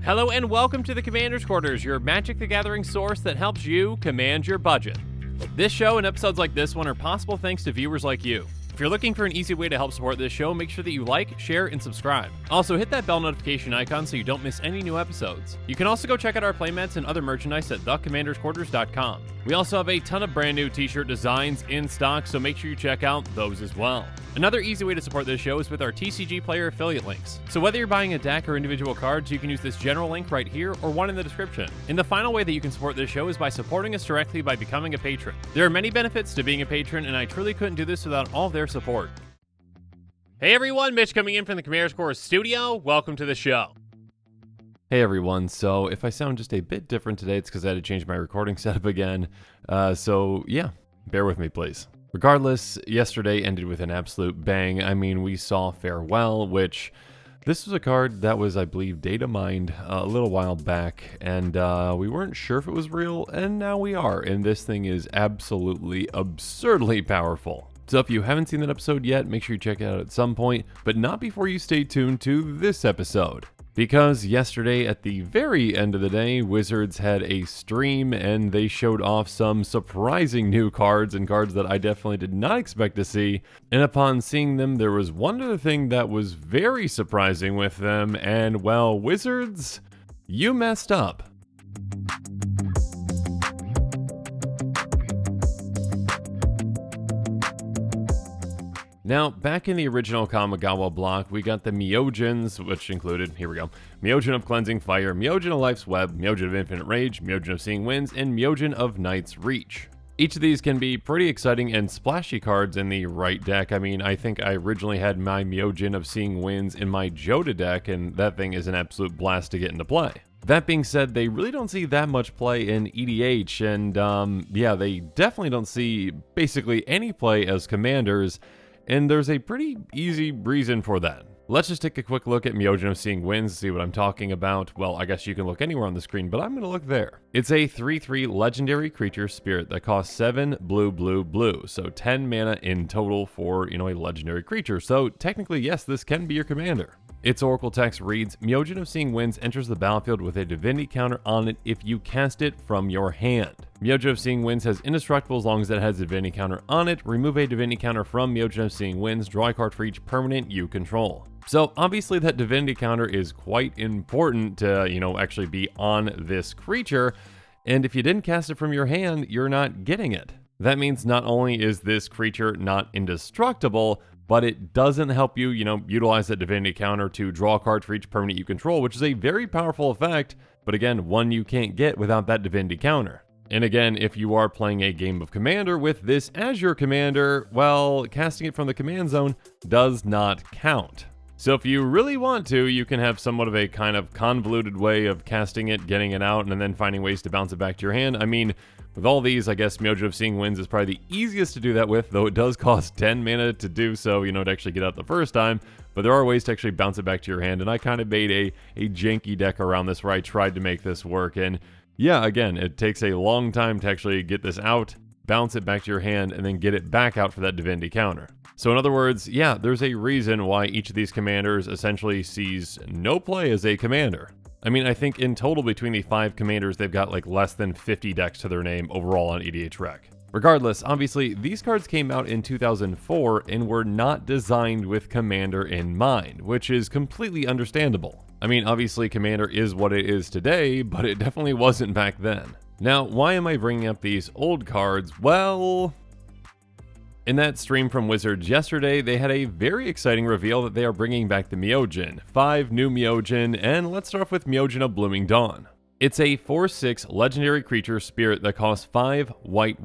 Hello and welcome to the Commander's Quarters, your Magic the Gathering source that helps you command your budget. This show and episodes like this one are possible thanks to viewers like you. If you're looking for an easy way to help support this show, make sure that you like, share, and subscribe. Also, hit that bell notification icon so you don't miss any new episodes. You can also go check out our playmats and other merchandise at thecommandersquarters.com. We also have a ton of brand new t-shirt designs in stock, so make sure you check out those as well. Another easy way to support this show is with our TCG Player affiliate links. So whether you're buying a deck or individual cards, you can use this general link right here or one in the description. And the final way that you can support this show is by supporting us directly by becoming a patron. There are many benefits to being a patron, and I truly couldn't do this without all of their support. Hey everyone, Mitch coming in from the Commander's Quarters studio. Welcome to the show. Hey everyone, so if I sound just a bit different today, it's because I had to change my recording setup again. So yeah, bear with me please. Regardless, yesterday ended with an absolute bang. I mean, we saw Farewell, which this was a card that was, I believe, data mined a little while back, and we weren't sure if it was real, and now we are, and this thing is absolutely absurdly powerful. So if you haven't seen that episode yet, make sure you check it out at some point, but not before you stay tuned to this episode. Because yesterday, at the very end of the day, Wizards had a stream and they showed off some surprising new cards and cards that I definitely did not expect to see. And upon seeing them, there was one other thing that was very surprising with them, and well, Wizards, you messed up. Now, back in the original Kamigawa block, we got the Myojins, which included, here we go, Myojin of Cleansing Fire, Myojin of Life's Web, Myojin of Infinite Rage, Myojin of Seeing Winds, and Myojin of Night's Reach. Each of these can be pretty exciting and splashy cards in the right deck. I mean, I think I originally had my Myojin of Seeing Winds in my Joda deck, and that thing is an absolute blast to get into play. That being said, they really don't see that much play in EDH, and yeah, they definitely don't see basically any play as commanders. And there's a pretty easy reason for that. Let's just take a quick look at Myojin of Seeing Winds to see what I'm talking about. Well, I guess you can look anywhere on the screen, but I'm going to look there. It's a 3/3 legendary creature spirit that costs 7 blue, so 10 mana in total for, a legendary creature. So technically, yes, this can be your commander. Its Oracle text reads, Myojin of Seeing Winds enters the battlefield with a divinity counter on it if you cast it from your hand. Myojin of Seeing Winds has indestructible as long as it has a divinity counter on it. Remove a divinity counter from Myojin of Seeing Winds, draw a card for each permanent you control. So obviously that divinity counter is quite important to, actually be on this creature. And if you didn't cast it from your hand, you're not getting it. That means not only is this creature not indestructible, but it doesn't help you, utilize that divinity counter to draw a card for each permanent you control, which is a very powerful effect, but again, one you can't get without that divinity counter. And again, if you are playing a game of Commander with this as your commander, well, casting it from the command zone does not count. So if you really want to, you can have somewhat of a kind of convoluted way of casting it, getting it out, and then finding ways to bounce it back to your hand. I mean, with all these, I guess Myojin of Seeing Winds is probably the easiest to do that with, though it does cost 10 mana to do so, to actually get out the first time. But there are ways to actually bounce it back to your hand, and I kind of made a janky deck around this where I tried to make this work. And yeah, again, it takes a long time to actually get this out, bounce it back to your hand, and then get it back out for that divinity counter. So in other words, yeah, there's a reason why each of these commanders essentially sees no play as a commander. I mean, I think in total between the 5 commanders, they've got like less than 50 decks to their name overall on EDH Rec. Regardless, obviously, these cards came out in 2004 and were not designed with Commander in mind, which is completely understandable. I mean, obviously, Commander is what it is today, but it definitely wasn't back then. Now, why am I bringing up these old cards? Well, in that stream from Wizards yesterday, they had a very exciting reveal that they are bringing back the Myojin. 5 new Myojin, and let's start off with Myojin of Blooming Dawn. It's a 4/6 legendary creature spirit that costs 5 white.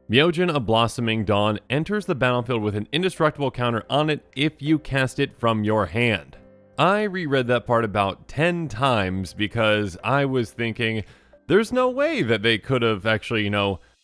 Myojin of Blossoming Dawn enters the battlefield with an indestructible counter on it if you cast it from your hand. I reread that part about 10 times because I was thinking, there's no way that they could have actually,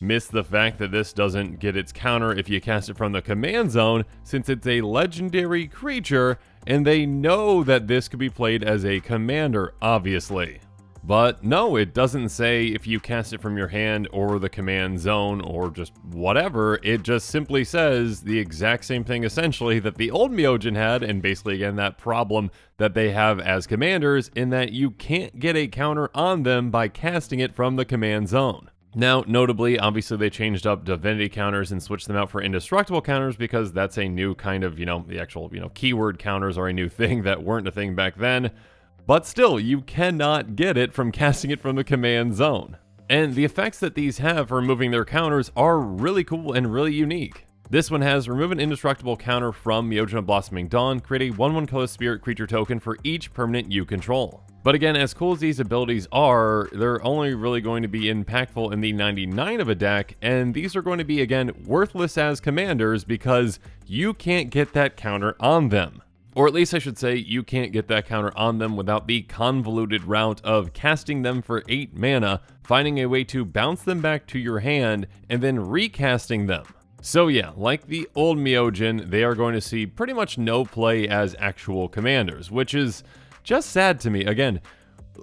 missed the fact that this doesn't get its counter if you cast it from the command zone, since it's a legendary creature, and they know that this could be played as a commander, obviously. But no, it doesn't say if you cast it from your hand or the command zone or just whatever. It just simply says the exact same thing essentially that the old Myojin had, and basically again that problem that they have as commanders in that you can't get a counter on them by casting it from the command zone. Now, notably, obviously they changed up divinity counters and switched them out for indestructible counters because that's a new kind of, the actual, keyword counters are a new thing that weren't a thing back then. But still, you cannot get it from casting it from the command zone. And the effects that these have for removing their counters are really cool and really unique. This one has remove an indestructible counter from Myojin of Blossoming Dawn, create a 1/1 color spirit creature token for each permanent you control. But again, as cool as these abilities are, they're only really going to be impactful in the 99 of a deck, and these are going to be, again, worthless as commanders because you can't get that counter on them. Or at least I should say, you can't get that counter on them without the convoluted route of casting them for 8 mana, finding a way to bounce them back to your hand, and then recasting them. So yeah, like the old Myojin, they are going to see pretty much no play as actual commanders, which is just sad to me. Again,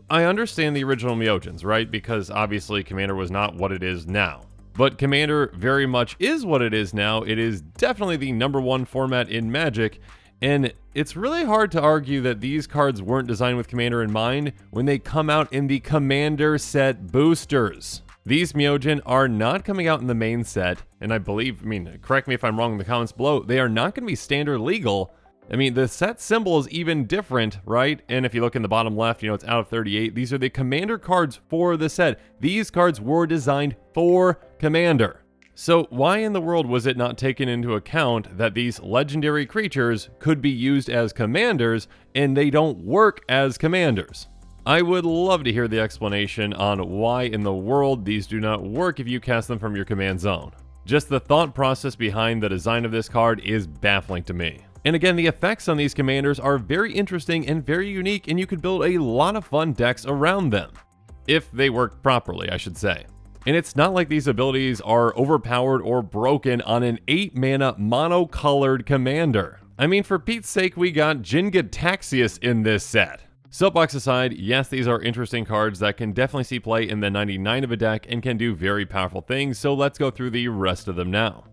I understand the original Myojins, right? Because obviously Commander was not what it is now. But Commander very much is what it is now. It is definitely the #1 format in Magic, and it's really hard to argue that these cards weren't designed with Commander in mind when they come out in the Commander set boosters. These Myojin are not coming out in the main set, and I believe, correct me if I'm wrong in the comments below, they are not going to be standard legal. The set symbol is even different, right? And if you look in the bottom left, it's out of 38. These are the Commander cards for the set. These cards were designed for Commander. So why in the world was it not taken into account that these legendary creatures could be used as commanders and they don't work as commanders? I would love to hear the explanation on why in the world these do not work if you cast them from your command zone. Just the thought process behind the design of this card is baffling to me. And again, the effects on these commanders are very interesting and very unique, and you could build a lot of fun decks around them. If they work properly, I should say. And it's not like these abilities are overpowered or broken on an 8-mana mono-colored commander. For Pete's sake, we got Jin-Gitaxias in this set. Soapbox aside, yes, these are interesting cards that can definitely see play in the 99 of a deck and can do very powerful things, so let's go through the rest of them now.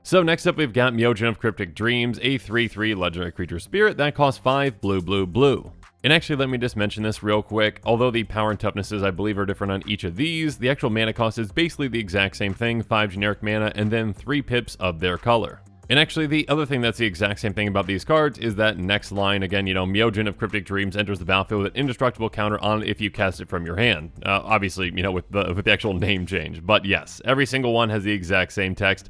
So next up we've got Myojin of Cryptic Dreams, a 3/3 legendary creature spirit that costs 5 blue. And actually, let me just mention this real quick. Although the power and toughnesses, I believe, are different on each of these, the actual mana cost is basically the exact same thing, 5 generic mana, and then 3 pips of their color. And actually, the other thing that's the exact same thing about these cards is that next line, again, Myojin of Cryptic Dreams enters the battlefield with an indestructible counter on it if you cast it from your hand. Obviously, with the actual name change. But yes, every single one has the exact same text.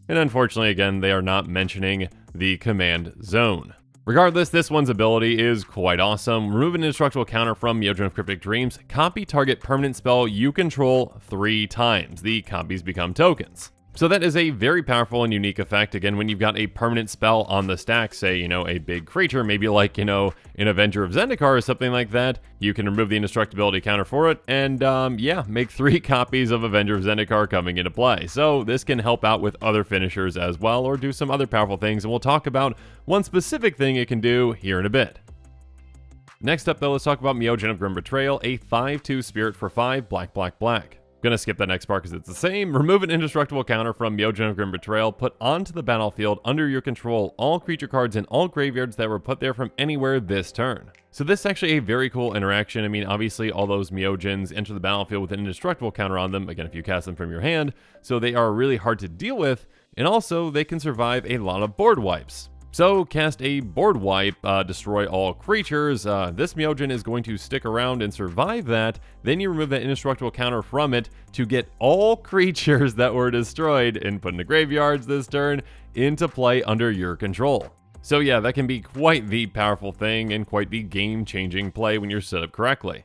And unfortunately, again, they are not mentioning the command zone. Regardless, this one's ability is quite awesome. Remove an indestructible counter from Myojin of Cryptic Dreams. Copy target permanent spell you control 3 times. The copies become tokens. So that is a very powerful and unique effect. Again, when you've got a permanent spell on the stack, say, a big creature, maybe like, an Avenger of Zendikar or something like that, you can remove the indestructibility counter for it, and make 3 copies of Avenger of Zendikar coming into play. So this can help out with other finishers as well, or do some other powerful things, and we'll talk about one specific thing it can do here in a bit. Next up, though, let's talk about Myojin of Grim Betrayal, a 5/2 spirit for 5 black. Gonna skip that next part because it's the same. Remove an indestructible counter from Myojin of Grim Betrayal. Put onto the battlefield under your control all creature cards in all graveyards that were put there from anywhere this turn. So this is actually a very cool interaction. Obviously all those Myojins enter the battlefield with an indestructible counter on them, again if you cast them from your hand, so they are really hard to deal with, and also they can survive a lot of board wipes. So cast a board wipe, destroy all creatures. This Myojin is going to stick around and survive that. Then you remove that indestructible counter from it to get all creatures that were destroyed and put into graveyards this turn into play under your control. So yeah, that can be quite the powerful thing and quite the game-changing play when you're set up correctly.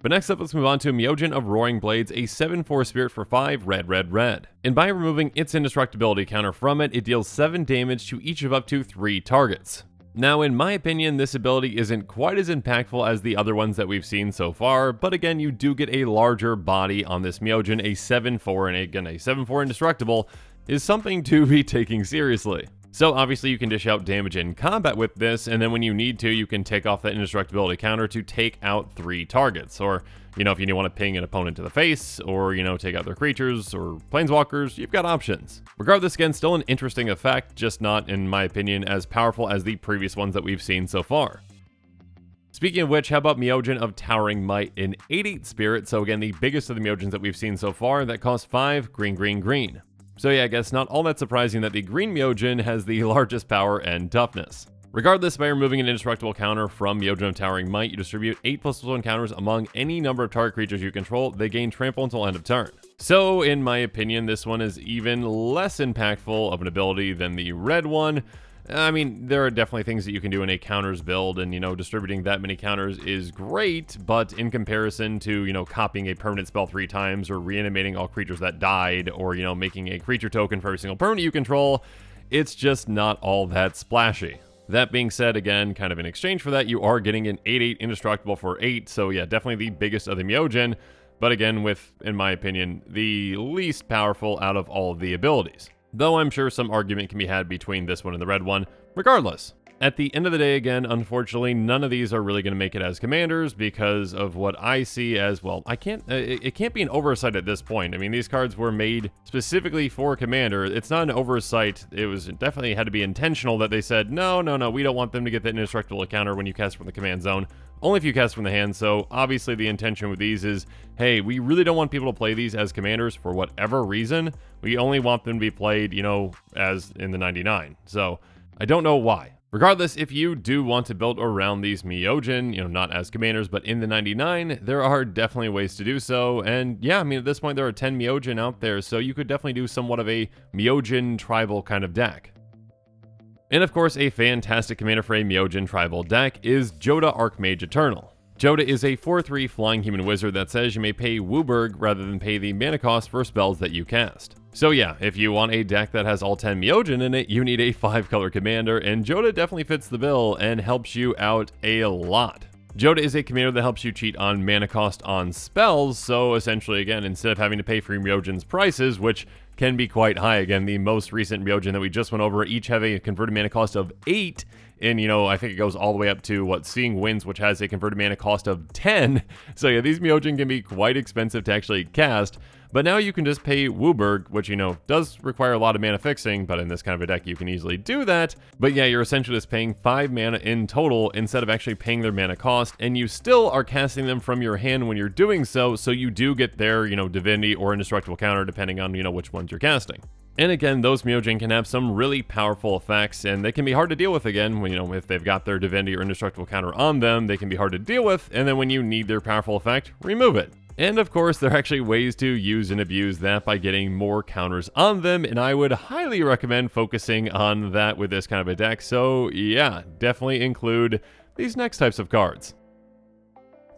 But next up, let's move on to Myojin of Roaring Blades, a 7/4 spirit for 5 red. And by removing its indestructibility counter from it, it deals 7 damage to each of up to 3 targets. Now, in my opinion, this ability isn't quite as impactful as the other ones that we've seen so far, but again, you do get a larger body on this Myojin, a 7/4, and again, a 7/4 indestructible is something to be taking seriously. So obviously you can dish out damage in combat with this, and then when you need to, you can take off that indestructibility counter to take out 3 targets. Or, if you want to ping an opponent to the face, or, take out their creatures or planeswalkers, you've got options. Regardless, again, still an interesting effect, just not, in my opinion, as powerful as the previous ones that we've seen so far. Speaking of which, how about Myojin of Towering Might in 8/8 Spirit? So again, the biggest of the Myojins that we've seen so far, that costs 5 green, green, green. So yeah, I guess not all that surprising that the green Myojin has the largest power and toughness. Regardless, by removing an indestructible counter from Myojin of Towering Might, you distribute 8+1 counters among any number of target creatures you control. They gain trample until end of turn. So, in my opinion, this one is even less impactful of an ability than the red one. I mean, there are definitely things that you can do in a counters build, and, distributing that many counters is great, but in comparison to, copying a permanent spell 3 times, or reanimating all creatures that died, or, making a creature token for every single permanent you control, it's just not all that splashy. That being said, again, kind of in exchange for that, you are getting an 8/8 indestructible for 8, so yeah, definitely the biggest of the Myojin, but again, with, in my opinion, the least powerful out of all of the abilities. Though I'm sure some argument can be had between this one and the red one. Regardless, at the end of the day, again, unfortunately, none of these are really going to make it as commanders because of what I see as, well, it can't be an oversight at this point. I mean, these cards were made specifically for commander. It's not an oversight. It was definitely had to be intentional that they said, no, we don't want them to get that indestructible counter when you cast from the command zone. Only if you cast from the hand, so obviously the intention with these is, hey, we really don't want people to play these as commanders for whatever reason. We only want them to be played, as in the 99. So, I don't know why. Regardless, if you do want to build around these Myojin, not as commanders, but in the 99, there are definitely ways to do so. And yeah, I mean, at this point, there are 10 Myojin out there, so you could definitely do somewhat of a Myojin Tribal kind of deck. And of course, a fantastic commander for a Myojin Tribal deck is Joda Archmage Eternal. Joda is a 4/3 flying human wizard that says you may pay Wooburg rather than pay the mana cost for spells that you cast. So yeah, if you want a deck that has all 10 Myojin in it, you need a 5-color commander, and Joda definitely fits the bill and helps you out a lot. Joda is a commander that helps you cheat on mana cost on spells, so essentially, again, instead of having to pay for Myojin's prices, which can be quite high, again, the most recent Myojin that we just went over each have a converted mana cost of 8, and, I think it goes all the way up to, Seeing Winds, which has a converted mana cost of 10, so yeah, these Myojin can be quite expensive to actually cast, but now you can just pay Wooburg, which, does require a lot of mana fixing, but in this kind of a deck you can easily do that. But yeah, you're essentially just paying 5 mana in total instead of actually paying their mana cost, and you still are casting them from your hand when you're doing so, so you do get their, Divinity or Indestructible counter depending on, which ones you're casting. And again, those Myojin can have some really powerful effects, and they can be hard to deal with again, when, if they've got their Divinity or Indestructible counter on them, they can be hard to deal with, and then when you need their powerful effect, remove it. And of course, there are actually ways to use and abuse that by getting more counters on them, and I would highly recommend focusing on that with this kind of a deck, so yeah, definitely include these next types of cards.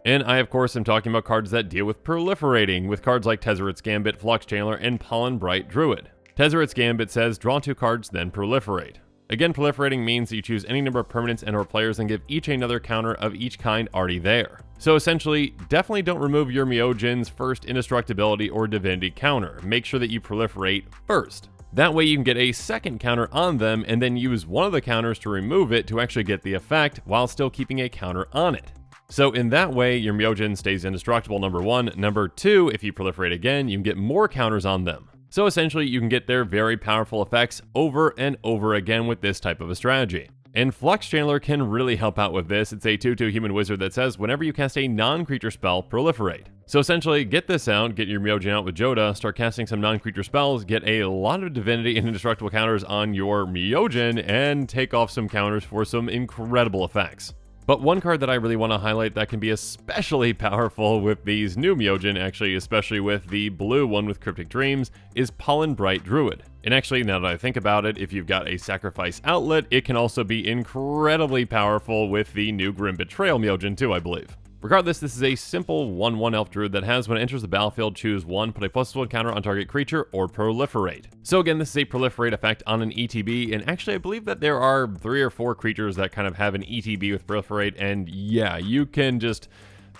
And I, of course, am talking about cards that deal with proliferating, with cards like Tezzeret's Gambit, Flux Channeler, and Pollen Bright Druid. Tezzeret's Gambit says, draw 2 cards, then proliferate. Again, proliferating means that you choose any number of permanents and/or players and give each another counter of each kind already there. So essentially, definitely don't remove your Myojin's first indestructibility or divinity counter. Make sure that you proliferate first. That way you can get a second counter on them and then use one of the counters to remove it to actually get the effect while still keeping a counter on it. So in that way, your Myojin stays indestructible, number 1. Number 2, if you proliferate again, you can get more counters on them. So essentially, you can get their very powerful effects over and over again with this type of a strategy. And Flux Channeler can really help out with this. It's a 2/2 human wizard that says, whenever you cast a non-creature spell, proliferate. So essentially, get this out, get your Myojin out with Joda, start casting some non-creature spells, get a lot of divinity and indestructible counters on your Myojin, and take off some counters for some incredible effects. But one card that I really want to highlight that can be especially powerful with these new Myojin, actually especially with the blue one with Cryptic Dreams, is Pollen Bright Druid. And actually, now that I think about it, if you've got a sacrifice outlet, it can also be incredibly powerful with the new Grim Betrayal Myojin too, I believe. Regardless, this is a simple 1/1 elf druid that has, when it enters the battlefield, choose 1, put a +1 counter on target creature, or proliferate. So again, this is a proliferate effect on an ETB, and actually I believe that there are 3 or 4 creatures that kind of have an ETB with proliferate, and yeah, you can just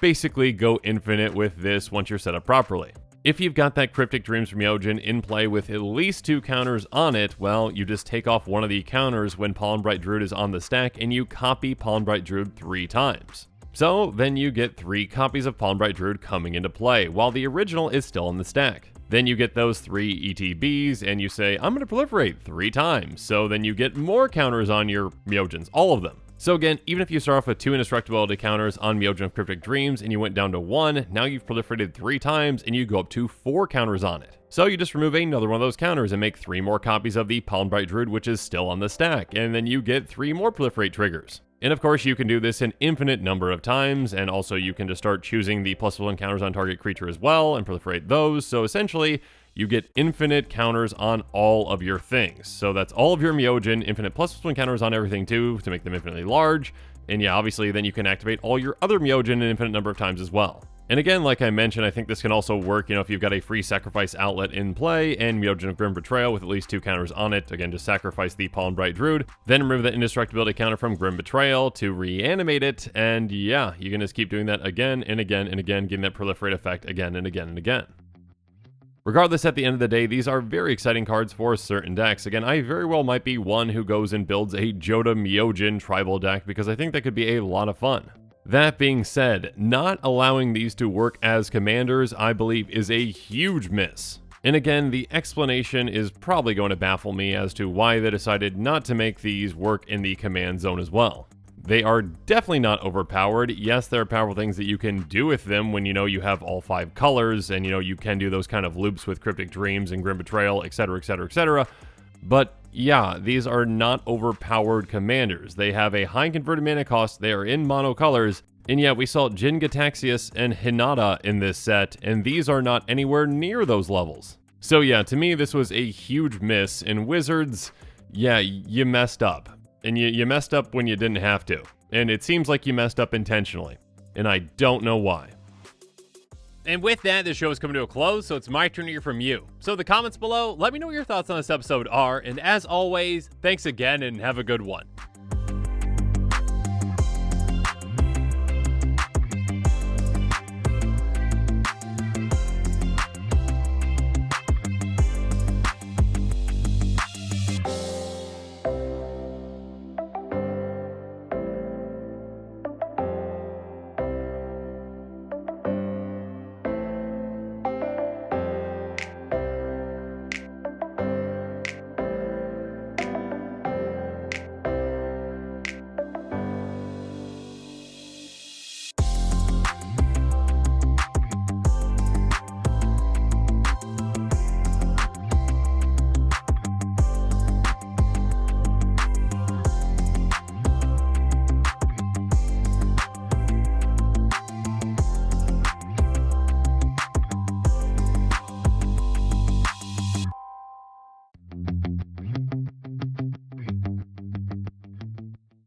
basically go infinite with this once you're set up properly. If you've got that Cryptic Dreams from Myojin in play with at least 2 counters on it, well, you just take off one of the counters when Pollen Bright Druid is on the stack and you copy Pollen Bright Druid 3 times. So then you get 3 copies of Pollen Bright Druid coming into play, while the original is still in the stack. Then you get those 3 ETBs and you say, I'm going to proliferate 3 times. So then you get more counters on your Myojins, all of them. So again, even if you start off with 2 indestructibility counters on Myojin of Cryptic Dreams and you went down to 1, now you've proliferated 3 times and you go up to 4 counters on it. So you just remove another one of those counters and make 3 more copies of the Pollen Bright Druid, which is still on the stack, and then you get 3 more proliferate triggers. And of course, you can do this an infinite number of times, and also you can just start choosing the +1 counters on target creature as well and proliferate those. So essentially, you get infinite counters on all of your things. So that's all of your Myojin, infinite +1 counters on everything too, to make them infinitely large. And yeah, obviously then you can activate all your other Myojin an infinite number of times as well. And again, like I mentioned, I think this can also work, if you've got a free sacrifice outlet in play and Myojin of Grim Betrayal with at least 2 counters on it. Again, just sacrifice the Pollen Bright Druid, then remove that indestructibility counter from Grim Betrayal to reanimate it, and yeah, you can just keep doing that again and again and again, getting that proliferate effect again and again and again. Regardless, at the end of the day, these are very exciting cards for certain decks. Again, I very well might be one who goes and builds a Joda Myojin Tribal deck because I think that could be a lot of fun. That being said, not allowing these to work as commanders, I believe, is a huge miss. And again, the explanation is probably going to baffle me as to why they decided not to make these work in the command zone as well. They are definitely not overpowered. Yes, there are powerful things that you can do with them when you have all 5 colors and you can do those kind of loops with Cryptic Dreams and Grim Betrayal, etc, etc, etc. But yeah, these are not overpowered commanders. They have a high converted mana cost, they are in mono colors, and yet we saw Jin Gataxias and Hinata in this set, and these are not anywhere near those levels. So yeah, to me this was a huge miss, and Wizards, yeah, you messed up. And you messed up when you didn't have to. And it seems like you messed up intentionally. And I don't know why. And with that, the show is coming to a close, so it's my turn to hear from you. So in the comments below, let me know what your thoughts on this episode are, and as always, thanks again and have a good one.